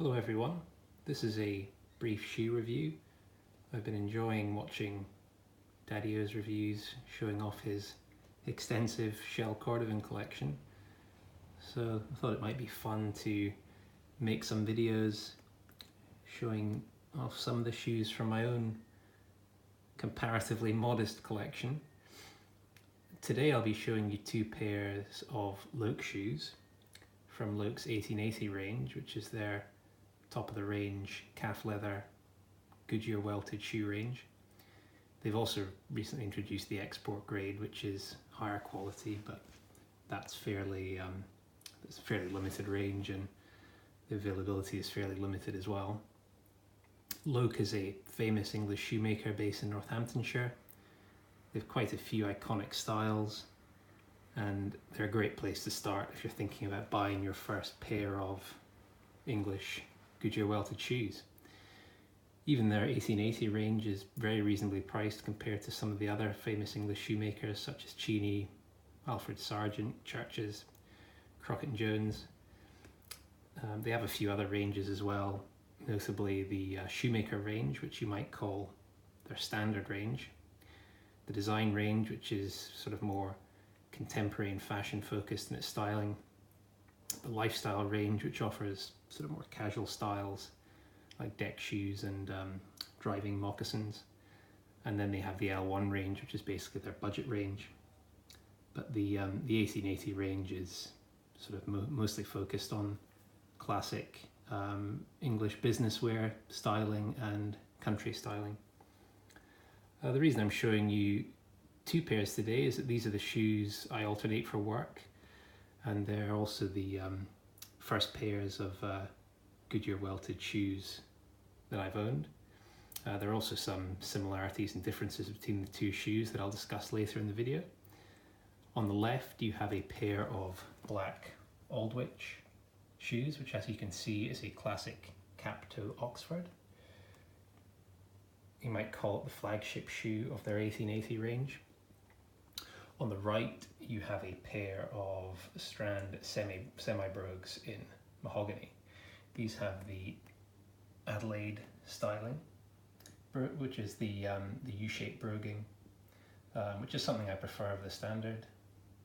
Hello everyone, this is a brief shoe review. I've been enjoying watching Daddy-O's reviews showing off his extensive shell cordovan collection, so I thought it might be fun to make some videos showing off some of the shoes from my own comparatively modest collection. Today I'll be showing you two pairs of Loake shoes from Loake's 1880 range, which is their top of the range calf leather Goodyear welted shoe range. They've also recently introduced the export grade, which is higher quality, but that's fairly limited range, and the availability is fairly limited as well. Loake is a famous English shoemaker based in Northamptonshire. They've quite a few iconic styles, and they're a great place to start if you're thinking about buying your first pair of English Goodyear welted shoes. Even their 1880 range is very reasonably priced compared to some of the other famous English shoemakers such as Cheney, Alfred Sargent, Churches, Crockett & Jones. They have a few other ranges as well, notably the Shoemaker range, which you might call their standard range, the Design range, which is sort of more contemporary and fashion focused in its styling, the Lifestyle range, which offers sort of more casual styles like deck shoes and driving moccasins, and then they have the L1 range, which is basically their budget range. But the 1880 range is sort of mostly focused on classic English business wear styling and country styling. The reason I'm showing you two pairs today is that these are the shoes I alternate for work, and they're also the first pairs of Goodyear welted shoes that I've owned. There are also some similarities and differences between the two shoes that I'll discuss later in the video. On the left you have a pair of black Aldwych shoes, which as you can see is a classic cap-toe Oxford. You might call it the flagship shoe of their 1880 range. On the right you have a pair of Strand semi-brogues in mahogany. These have the Adelaide styling, which is the U-shaped broguing, which is something I prefer of the standard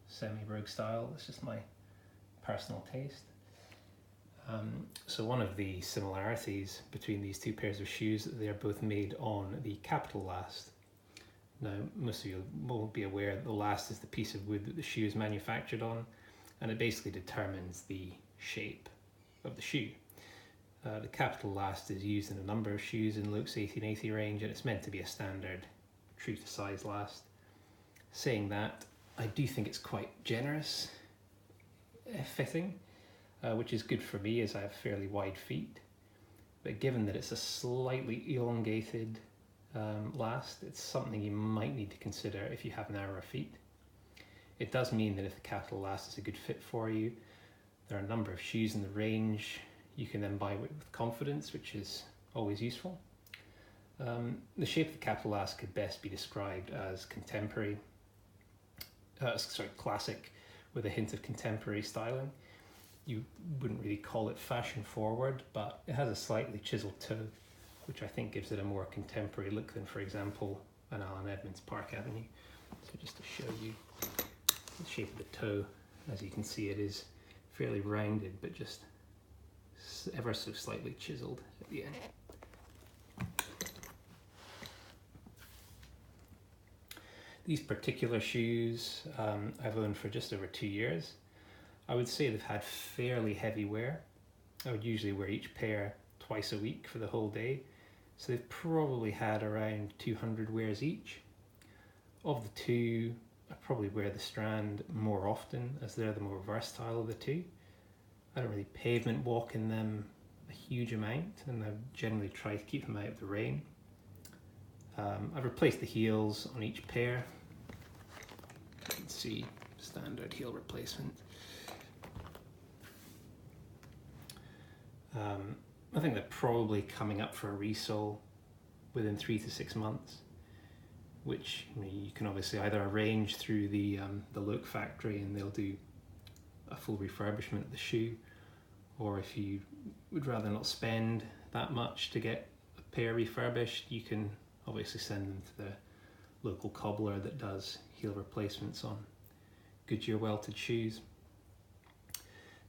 semi-brogue style. It's just my personal taste. So one of the similarities between these two pairs of shoes is that they are both made on the capital last. Now, most of you will be aware that the last is the piece of wood that the shoe is manufactured on, and it basically determines the shape of the shoe. The capital last is used in a number of shoes in Loake's 1880 range, and it's meant to be a standard, true to size last. Saying that, I do think it's quite generous fitting, which is good for me as I have fairly wide feet. But given that it's a slightly elongated last, it's something you might need to consider if you have narrower feet. It does mean that if the capital last is a good fit for you, there are a number of shoes in the range you can then buy with confidence, which is always useful. The shape of the capital last could best be described as classic with a hint of contemporary styling. You wouldn't really call it fashion forward, but it has a slightly chiseled toe, which I think gives it a more contemporary look than, for example, an Allen Edmonds Park Avenue. So just to show you the shape of the toe, as you can see it is fairly rounded, but just ever so slightly chiseled at the end. These particular shoes I've owned for just over 2 years. I would say they've had fairly heavy wear. I would usually wear each pair twice a week for the whole day, so they've probably had around 200 wears each. Of the two, I probably wear the Strand more often as they're the more versatile of the two. I don't really pavement walk in them a huge amount, and I generally try to keep them out of the rain. I've replaced the heels on each pair. You can see standard heel replacement. I think they're probably coming up for a resole within 3 to 6 months, which you can obviously either arrange through the Loake factory and they'll do a full refurbishment of the shoe, or if you would rather not spend that much to get a pair refurbished, you can obviously send them to the local cobbler that does heel replacements on Goodyear welted shoes.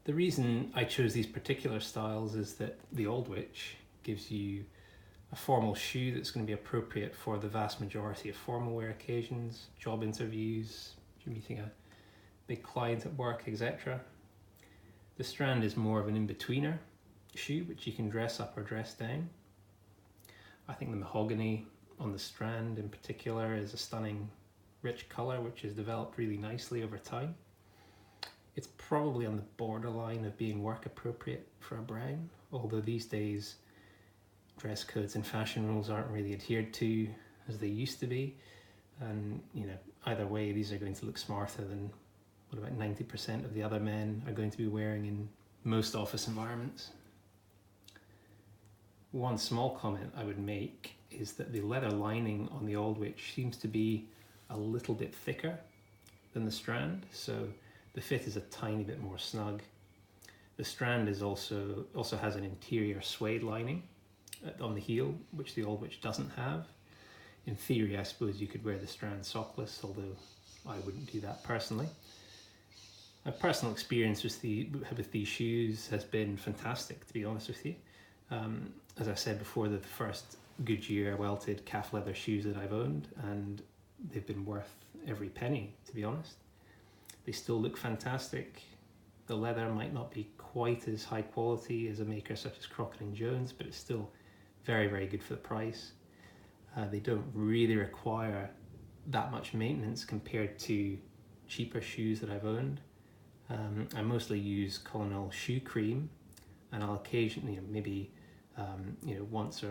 The reason I chose these particular styles is that the Aldwych gives you a formal shoe that's going to be appropriate for the vast majority of formal wear occasions, job interviews, you're meeting a big client at work, etc. The Strand is more of an in-betweener shoe, which you can dress up or dress down. I think the mahogany on the Strand in particular is a stunning rich colour which has developed really nicely over time. It's probably on the borderline of being work appropriate for a brown, although these days dress codes and fashion rules aren't really adhered to as they used to be, and either way these are going to look smarter than what about 90% of the other men are going to be wearing in most office environments. One small comment I would make is that the leather lining on the Aldwych seems to be a little bit thicker than the Strand, so the fit is a tiny bit more snug. The Strand is also has an interior suede lining on the heel, which the Aldwych doesn't have. In theory, I suppose you could wear the Strand sockless, although I wouldn't do that personally. My personal experience with these shoes has been fantastic, to be honest with you. As I said before, they're the first Goodyear welted calf leather shoes that I've owned, and they've been worth every penny, to be honest. They still look fantastic. The leather might not be quite as high quality as a maker such as Crockett & Jones, but it's still very, very good for the price. They don't really require that much maintenance compared to cheaper shoes that I've owned. I mostly use Colonel shoe cream, and I'll occasionally, maybe once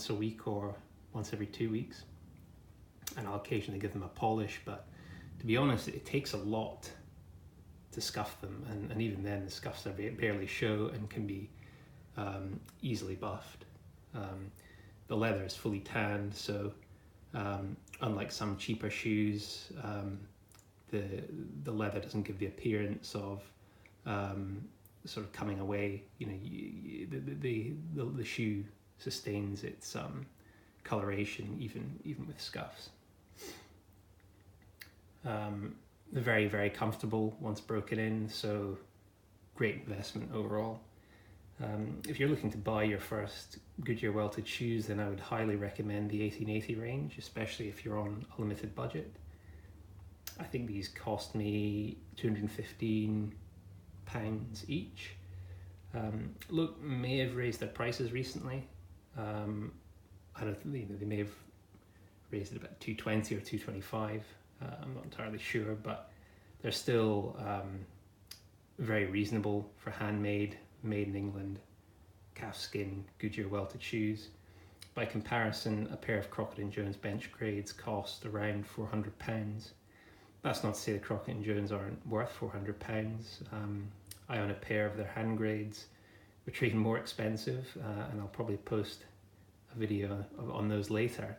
a week or once every 2 weeks, and I'll occasionally give them a polish. But to be honest, it takes a lot to scuff them, and even then the scuffs barely show and can be easily buffed. The leather is fully tanned, so unlike some cheaper shoes, the leather doesn't give the appearance of sort of coming away. The shoe sustains its coloration even with scuffs. They're very, very comfortable once broken in, so great investment overall. If you're looking to buy your first Goodyear welted shoes, then I would highly recommend the 1880 range, especially if you're on a limited budget. I think these cost me £215 each. Loake may have raised their prices recently. I don't think they may have raised it about £220 or £225. I'm not entirely sure, but they're still very reasonable for handmade, made in England, calfskin Goodyear welted shoes. By comparison, a pair of Crockett & Jones bench grades cost around £400. That's not to say the Crockett & Jones aren't worth £400. I own a pair of their hand grades, which are even more expensive, and I'll probably post a video on those later.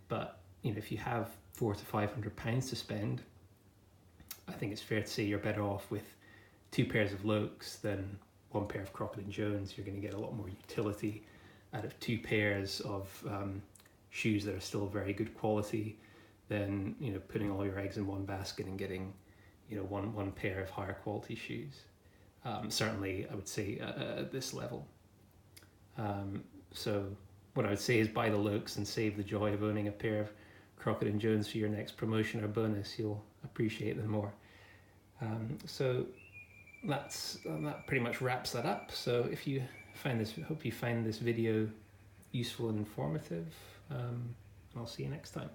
But if you have £400 to £500 to spend, I think it's fair to say you're better off with 2 pairs of Loakes than 1 pair of Crockett & Jones. You're going to get a lot more utility out of 2 pairs of shoes that are still very good quality than putting all your eggs in one basket and getting one pair of higher quality shoes. Certainly, I would say at this level. So what I would say is buy the Loakes and save the joy of owning a pair of Crockett & Jones for your next promotion or bonus. You'll appreciate them more. So that pretty much wraps that up. So if you hope you find this video useful and informative. I'll see you next time.